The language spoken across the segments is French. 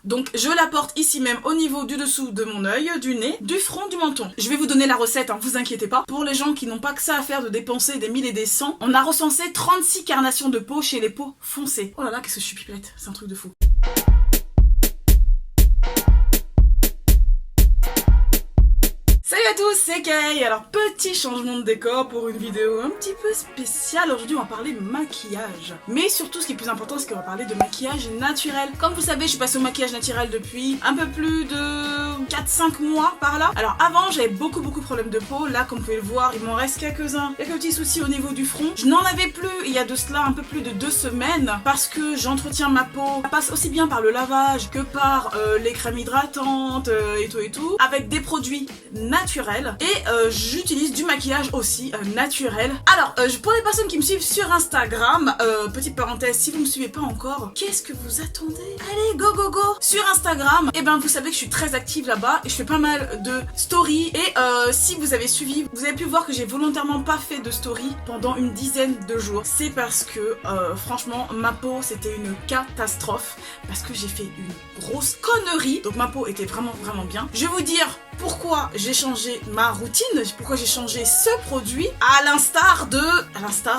Donc je la porte ici même au niveau du dessous de mon œil, du nez, du front, du menton. Je vais vous donner la recette, hein, vous inquiétez pas. Pour les gens qui n'ont pas que ça à faire de dépenser des 1000 et des 100, on a recensé 36 carnations de peau chez les peaux foncées. Oh là là, qu'est-ce que je suis pipelette, c'est un truc de fou. Salut à tous, c'est Kay. Alors petit changement de décor pour une vidéo un petit peu spéciale. Aujourd'hui on va parler maquillage. Mais surtout ce qui est plus important c'est qu'on va parler de maquillage naturel. Comme vous savez je suis passée au maquillage naturel depuis un peu plus de 4-5 mois par là. Alors avant j'avais beaucoup de problèmes de peau. Là comme vous pouvez le voir il m'en reste quelques-uns. Quelques petits soucis au niveau du front. Je n'en avais plus il y a de cela un peu plus de 2 semaines. Parce que j'entretiens ma peau. Ça passe aussi bien par le lavage que par les crèmes hydratantes et tout. Avec des produits naturel et j'utilise du maquillage aussi naturel. Alors pour les personnes qui me suivent sur Instagram, petite parenthèse, si vous me suivez pas encore, qu'est-ce que vous attendez? Allez go sur Instagram, et ben vous savez que je suis très active là-bas et je fais pas mal de stories et si vous avez suivi, vous avez pu voir que j'ai volontairement pas fait de story pendant une dizaine de jours. C'est parce que franchement ma peau c'était une catastrophe parce que j'ai fait une grosse connerie. Donc ma peau était vraiment bien. Je vais vous dire pourquoi j'ai changé ma routine, pourquoi j'ai changé ce produit à l'instar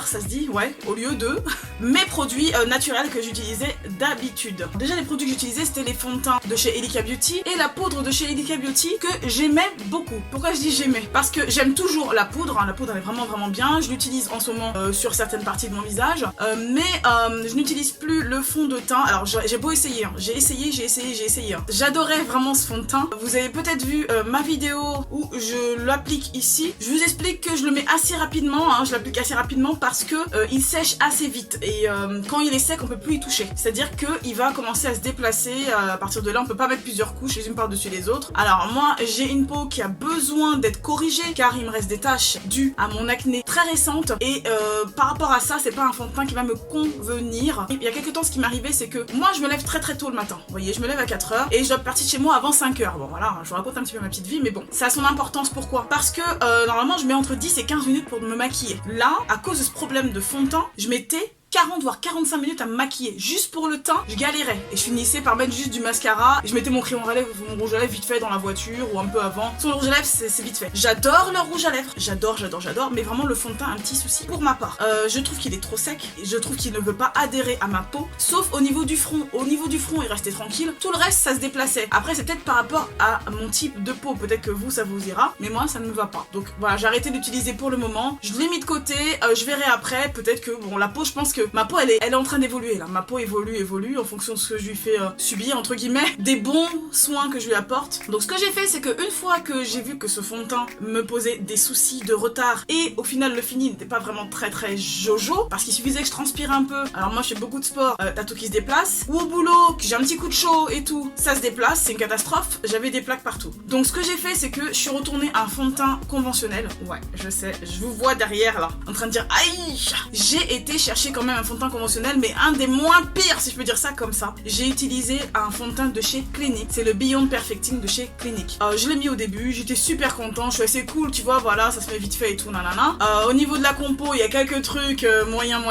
ça se dit, ouais, au lieu de mes produits naturels que j'utilisais d'habitude. Déjà les produits que j'utilisais c'était les fonds de teint de chez Elika Beauty et la poudre de chez Elika Beauty que j'aimais beaucoup. Pourquoi je dis j'aimais? Parce que j'aime toujours la poudre, hein, la poudre elle est vraiment bien, je l'utilise en ce moment sur certaines parties de mon visage, mais je n'utilise plus le fond de teint. Alors j'ai beau essayer, hein. j'ai essayé. Hein. J'adorais vraiment ce fond de teint. Vous avez peut-être vu ma vidéo où je l'applique ici. Je vous explique que je le mets assez rapidement, hein, je l'applique assez rapidement parce que il sèche assez vite et quand il est sec on peut plus y toucher. C'est-à-dire que il va commencer à se déplacer, à partir de là on peut pas mettre plusieurs couches les unes par-dessus les autres. Alors moi j'ai une peau qui a besoin d'être corrigée car il me reste des taches dues à mon acné très récente et par rapport à ça c'est pas un fond de teint qui va me convenir. Il y a quelques temps ce qui m'arrivait c'est que moi je me lève très tôt le matin. Vous voyez je me lève à 4h et je dois partir de chez moi avant 5h. Bon voilà je vous raconte un petit peu ma petite vie mais bon ça a son importance. Pourquoi? Parce que normalement je mets entre 10 et 15 minutes pour me maquiller. Là à cause de ce problème de fond de teint je mettais 40 voire 45 minutes à me maquiller. Juste pour le teint, je galérais. Et je finissais par mettre juste du mascara. Et je mettais mon crayon à lèvres, mon rouge à lèvres vite fait dans la voiture ou un peu avant. Sur le rouge à lèvres, c'est vite fait. J'adore le rouge à lèvres. J'adore. Mais vraiment le fond de teint, un petit souci pour ma part. Je trouve qu'il est trop sec. Je trouve qu'il ne veut pas adhérer à ma peau. Sauf au niveau du front. Au niveau du front, il restait tranquille. Tout le reste, ça se déplaçait. Après, c'est peut-être par rapport à mon type de peau. Peut-être que vous, ça vous ira. Mais moi, ça ne me va pas. Donc voilà, j'ai arrêté d'utiliser pour le moment. Je l'ai mis de côté. Je verrai après. Peut-être que, bon, la peau, je pense que ma peau, elle est en train d'évoluer là, ma peau évolue en fonction de ce que je lui fais subir entre guillemets, des bons soins que je lui apporte. Donc ce que j'ai fait c'est que une fois que j'ai vu que ce fond de teint me posait des soucis de retard et au final le fini n'était pas vraiment très jojo parce qu'il suffisait que je transpire un peu. Alors moi je fais beaucoup de sport, t'as tout qui se déplace, ou au boulot que j'ai un petit coup de chaud et tout, ça se déplace, c'est une catastrophe, j'avais des plaques partout. Donc ce que j'ai fait c'est que je suis retournée à un fond de teint conventionnel. Ouais je sais, je vous vois derrière là en train de dire aïe. J'ai été chercher quand même un fond de teint conventionnel mais un des moins pires si je peux dire ça comme ça. J'ai utilisé un fond de teint de chez Clinique, c'est le Beyond Perfecting de chez Clinique. Je l'ai mis au début, j'étais super content, je suis assez cool tu vois, voilà ça se met vite fait et tout nanana. Au niveau de la compo il y a quelques trucs moyen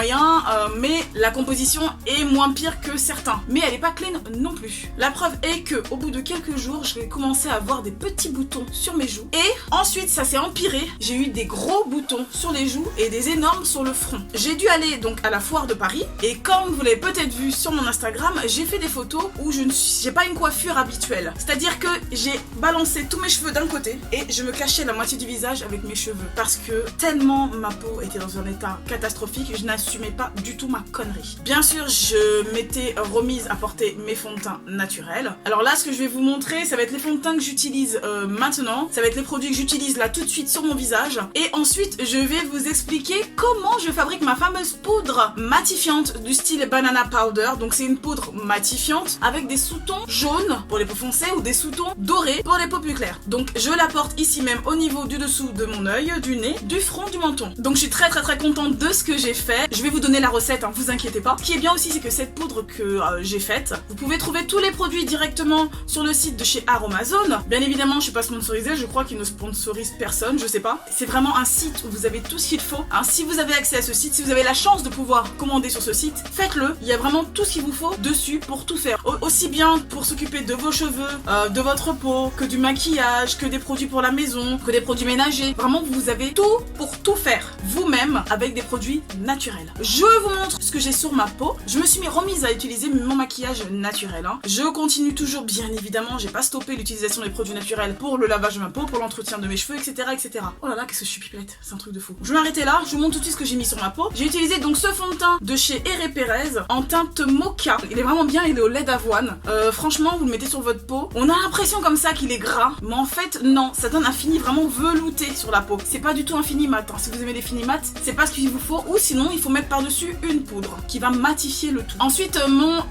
mais la composition est moins pire que certains, mais elle est pas clean non plus. La preuve est que au bout de quelques jours j'ai commencé à avoir des petits boutons sur mes joues et ensuite ça s'est empiré, j'ai eu des gros boutons sur les joues et des énormes sur le front. J'ai dû aller donc à la foire de Paris. Et comme vous l'avez peut-être vu sur mon Instagram, j'ai fait des photos où j'ai pas une coiffure habituelle. C'est-à-dire que j'ai balancé tous mes cheveux d'un côté et je me cachais la moitié du visage avec mes cheveux. Parce que tellement ma peau était dans un état catastrophique, je n'assumais pas du tout ma connerie. Bien sûr, je m'étais remise à porter mes fonds de teint naturels. Alors là, ce que je vais vous montrer, ça va être les fonds de teint que j'utilise maintenant. Ça va être les produits que j'utilise là tout de suite sur mon visage. Et ensuite, je vais vous expliquer comment je fabrique ma fameuse poudre matifiante du style Banana Powder. Donc c'est une poudre matifiante avec des sous-tons jaunes pour les peaux foncées ou des sous-tons dorés pour les peaux plus claires. Donc je la porte ici même au niveau du dessous de mon œil, du nez, du front, du menton. Donc je suis très contente de ce que j'ai fait. Je vais vous donner la recette, hein, vous inquiétez pas. Ce qui est bien aussi c'est que cette poudre que j'ai faite, vous pouvez trouver tous les produits directement sur le site de chez Aromazone. Bien évidemment je suis pas sponsorisée, je crois qu'ils ne sponsorisent personne, je sais pas. C'est vraiment un site où vous avez tout ce qu'il faut. Hein, si vous avez accès à ce site, si vous avez la chance de pouvoir commander sur ce site, faites-le. Il y a vraiment tout ce qu'il vous faut dessus pour tout faire. Aussi bien pour s'occuper de vos cheveux, de votre peau, que du maquillage, que des produits pour la maison, que des produits ménagers. Vraiment, vous avez tout pour tout faire vous-même avec des produits naturels. Je vous montre ce que j'ai sur ma peau. Je me suis remise à utiliser mon maquillage naturel. Je continue toujours, bien évidemment, j'ai pas stoppé l'utilisation des produits naturels pour le lavage de ma peau, pour l'entretien de mes cheveux, etc., etc. Oh là là, qu'est-ce que je suis pipelette, c'est un truc de fou. Je vais m'arrêter là, je vous montre tout de suite ce que j'ai mis sur ma peau. J'ai utilisé donc ce fond de teint de chez Herré Perez en teinte mocha. Il est vraiment bien, il est au lait d'avoine. Franchement, vous le mettez sur votre peau. On a l'impression comme ça qu'il est gras, mais en fait, non, ça donne un fini vraiment velouté sur la peau. C'est pas du tout un fini mat. Si vous aimez les finis mat, c'est pas ce qu'il vous faut, ou sinon, il faut mettre par-dessus une poudre qui va matifier le tout. Ensuite, mon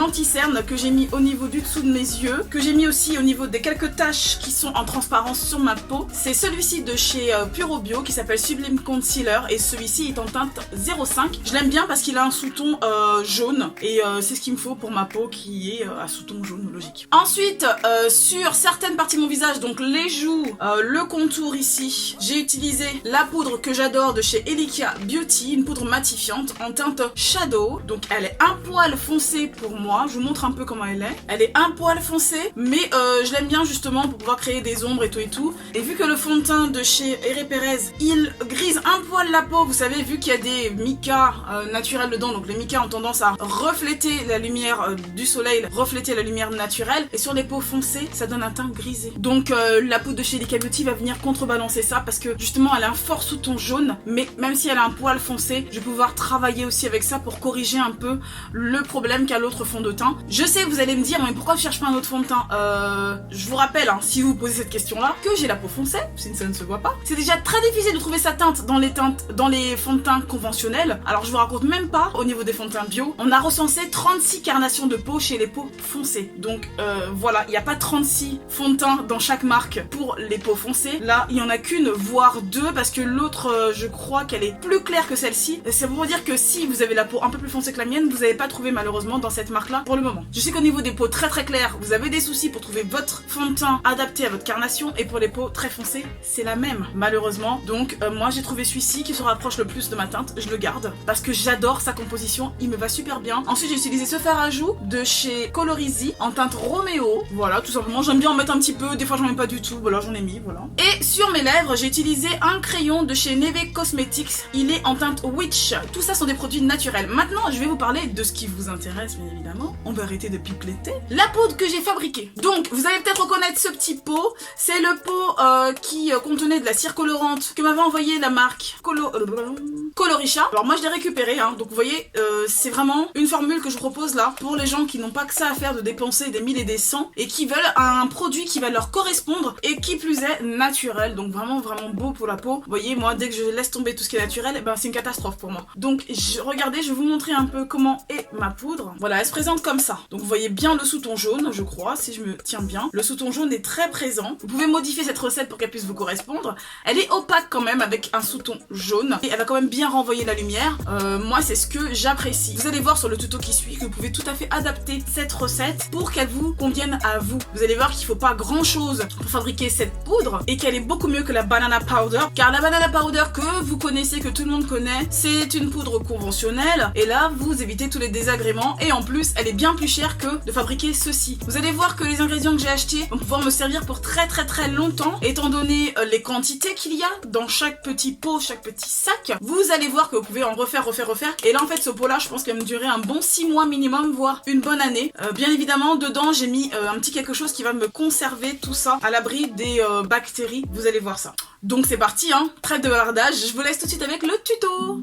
anti-cerne que j'ai mis au niveau du dessous de mes yeux, que j'ai mis aussi au niveau des quelques taches qui sont en transparence sur ma peau. C'est celui-ci de chez Puro Bio qui s'appelle Sublime Concealer et celui-ci est en teinte 05. Je l'aime bien parce qu'il a un sous-ton jaune et c'est ce qu'il me faut pour ma peau qui est à sous-ton jaune logique. Ensuite, sur certaines parties de mon visage, donc les joues, le contour ici, j'ai utilisé la poudre que j'adore de chez Elika Beauty, une poudre matifiante en teinte Shadow. Donc elle est un poil foncée pour moi, je vous montre un peu comment elle est. Elle est un poil foncée, mais je l'aime bien justement pour pouvoir créer des ombres et tout et tout. Et vu que le fond de teint de chez Herré Perez, il grise un poil la peau, vous savez, vu qu'il y a des micas naturels dedans, donc les micas ont tendance à refléter la lumière du soleil, refléter la lumière naturelle, et sur les peaux foncées, ça donne un teint grisé. Donc la poudre de chez Elika Beauty va venir contrebalancer ça, parce que justement elle a un fort sous-ton jaune, mais même si elle a un poil foncé, je vais pouvoir travailler aussi avec ça pour corriger un peu le problème qu'a l'autre fond de teint. Je sais, vous allez me dire, mais pourquoi je cherche pas un autre fond de teint? Je vous rappelle, si vous posez cette question-là, que j'ai la peau foncée, si ça ne se voit pas. C'est déjà très difficile de trouver sa teinte dans les fonds de teint conventionnels. Alors je vous raconte même pas, au niveau des fonds de teint bio, on a recensé 36 carnations de peau chez les peaux foncées. Donc voilà, il n'y a pas 36 fonds de teint dans chaque marque pour les peaux foncées. Là, il y en a qu'une, voire deux, parce que l'autre, je crois qu'elle est plus claire que celle-ci. C'est pour vous dire que si vous avez la peau un peu plus foncée que la mienne, vous n'avez pas trouvé malheureusement dans cette marque-là pour le moment. Je sais qu'au niveau des peaux très très claires, vous avez des soucis pour trouver votre fond de teint adapté à votre carnation, et pour les peaux très foncées, c'est la même, malheureusement. Donc moi j'ai trouvé celui-ci qui se rapproche le plus de ma teinte, je le garde parce que j'adore sa composition, il me va super bien. Ensuite j'ai utilisé ce fard à joues de chez Colorizzi en teinte Roméo, voilà, tout simplement, j'aime bien en mettre un petit peu, des fois j'en mets pas du tout, voilà, j'en ai mis, voilà. Et sur mes lèvres, j'ai utilisé un crayon de chez Neve Cosmetics, il est en teinte Witch. Tout ça sont des produits naturels. Maintenant je vais vous parler de ce qui vous intéresse, bien évidemment. On va arrêter de pipeletter. La poudre que j'ai fabriquée. Donc vous allez peut-être reconnaître ce petit pot, c'est le pot qui contenait de la cire colorante que m'avait envoyé la marque Colorisha. Alors moi je l'ai récupéré, donc vous voyez, c'est vraiment une formule que je vous propose là pour les gens qui n'ont pas que ça à faire de dépenser des 1000 et des 100 et qui veulent un produit qui va leur correspondre et qui plus est naturel, donc vraiment vraiment beau pour la peau. Vous voyez, moi dès que je laisse tomber tout ce qui est naturel, c'est une catastrophe pour moi. Donc regardez, je vais vous montrer un peu comment est ma poudre. Voilà, elle se présente comme ça. Donc vous voyez bien le sous-ton jaune, je crois, si je me tiens bien. Le sous-ton jaune est très présent. Vous pouvez modifier cette recette pour qu'elle puisse vous correspondre. Elle est opaque quand même avec un sous-ton jaune et elle va quand même bien renvoyer la lumière. Moi c'est ce que j'apprécie. Vous allez voir sur le tuto qui suit que vous pouvez tout à fait adapter cette recette pour qu'elle vous convienne à vous. Vous allez voir qu'il faut pas grand chose pour fabriquer cette poudre et qu'elle est beaucoup mieux que la banana powder, car la banana powder que vous connaissez, que tout le monde connaît, c'est une poudre conventionnelle et là vous évitez tous les désagréments et en plus elle est bien plus chère que de fabriquer ceci. Vous allez voir que les ingrédients que j'ai achetés vont pouvoir me servir pour très très très longtemps étant donné les quantités qu'il y a dans chaque petit pot, chaque petit sac. Vous allez voir que vous pouvez en refaire et là en fait ce pot là je pense qu'il va me durer un bon 6 mois minimum, voire une bonne année. Bien évidemment dedans j'ai mis un petit quelque chose qui va me conserver tout ça à l'abri des bactéries, vous allez voir ça. Donc c'est parti, trêve de bavardage, je vous laisse tout de suite avec le tuto.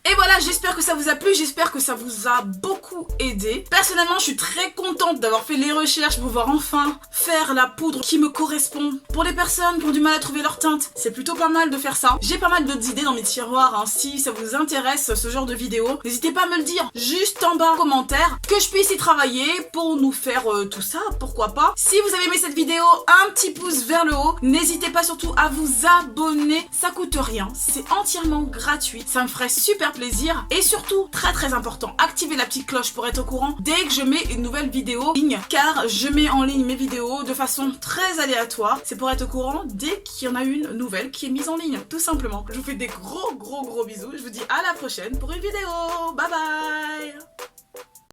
Et voilà, j'espère que ça vous a plu, j'espère que ça vous a beaucoup aidé. Personnellement, je suis très contente d'avoir fait les recherches pour pouvoir enfin faire la poudre qui me correspond. Pour les personnes qui ont du mal à trouver leur teinte, c'est plutôt pas mal de faire ça. J'ai pas mal d'autres idées dans mes tiroirs, hein. Si ça vous intéresse ce genre de vidéo, n'hésitez pas à me le dire juste en bas en commentaire, que je puisse y travailler pour nous faire tout ça, pourquoi pas. Si vous avez aimé cette vidéo, un petit pouce vers le haut. N'hésitez pas surtout à vous abonner, ça coûte rien, c'est entièrement gratuit, ça me ferait super plaisir. Et surtout, très important, activez la petite cloche pour être au courant dès que je mets une nouvelle vidéo en ligne, car je mets en ligne mes vidéos de façon très aléatoire. C'est pour être au courant dès qu'il y en a une nouvelle qui est mise en ligne, tout simplement. Je vous fais des gros bisous, je vous dis à la prochaine pour une vidéo, bye bye.